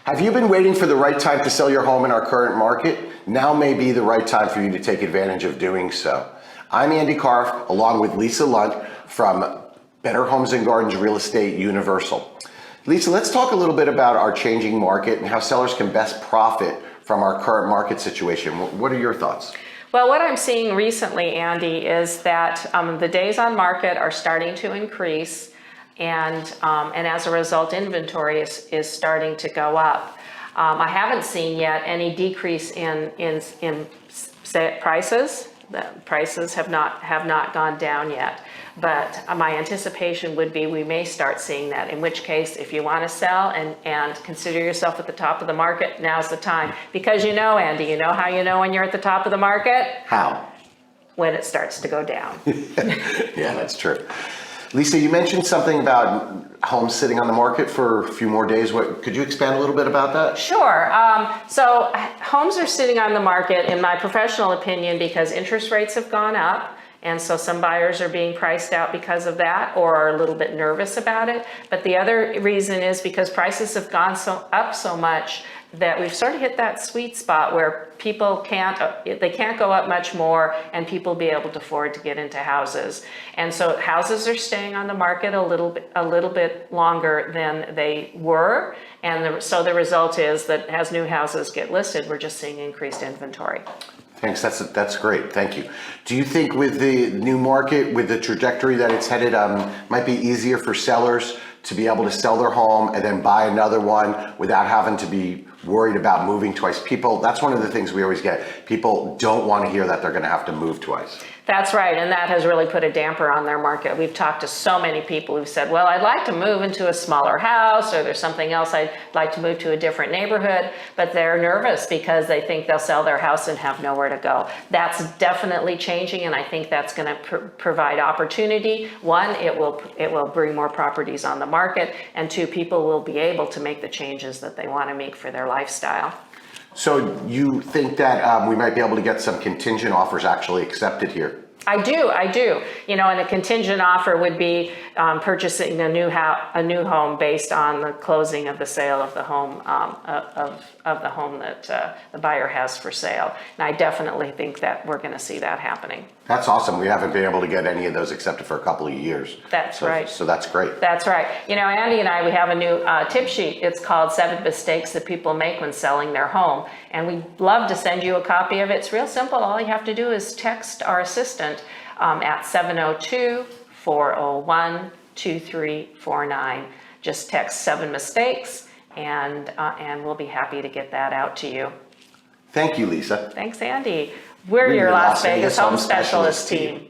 Have you been waiting for the right time to sell your home in our current market? Now may be the right time for you to take advantage of doing so. I'm Andy Karpf, along with Lisa Lundt from Better Homes and Gardens Real Estate Universal. Lisa, let's talk a little bit about our changing market and how sellers can best profit from our current market situation. What are your thoughts? Well, what I'm seeing recently, Andy, is that the days on market are starting to increase, and as a result, inventory is starting to go up. I haven't seen yet any decrease in prices. The prices have not gone down yet, but my anticipation would be we may start seeing that, in which case, if you want to sell and consider yourself at the top of the market, now's the time. Because Andy, you know how you know when you're at the top of the market? How? When it starts to go down. Yeah, that's true. Lisa, you mentioned something about homes sitting on the market for a few more days. Could you expand a little bit about that? Sure. So homes are sitting on the market, in my professional opinion, because interest rates have gone up. And so some buyers are being priced out because of that, or are a little bit nervous about it. But the other reason is because prices have gone up so much that we've sort of hit that sweet spot where people can't go up much more, and people be able to afford to get into houses. And so houses are staying on the market a little bit longer than they were. And so the result is that as new houses get listed, we're just seeing increased inventory. Thanks, that's great, thank you. Do you think with the new market, with the trajectory that it's headed, might be easier for sellers to be able to sell their home and then buy another one without having to be worried about moving twice? That's one of the things we always get. People don't want to hear that they're going to have to move twice. That's right, and that has really put a damper on their market. We've talked to so many people who've said, well, I'd like to move into a smaller house, or there's something else, I'd like to move to a different neighborhood, but they're nervous because they think they'll sell their house and have nowhere to go. That's definitely changing, and I think that's going to provide opportunity. One, it will bring more properties on the market, and two, people will be able to make the changes that they want to make for their lifestyle. So you think that we might be able to get some contingent offers actually accepted here? I do. And a contingent offer would be purchasing a new home based on the closing of the sale of the home of the home that the buyer has for sale. And I definitely think that we're going to see that happening. That's awesome. We haven't been able to get any of those accepted for a couple of years. That's right. So that's great. That's right. Andy and I, we have a new tip sheet. It's called 7 Mistakes That People Make When Selling Their Home. And we'd love to send you a copy of it. It's real simple. All you have to do is text our assistant at 702-401-2349. Just text 7 mistakes, and we'll be happy to get that out to you. Thank you, Lisa. Thanks, Andy. We're your Las Vegas Home Specialist team.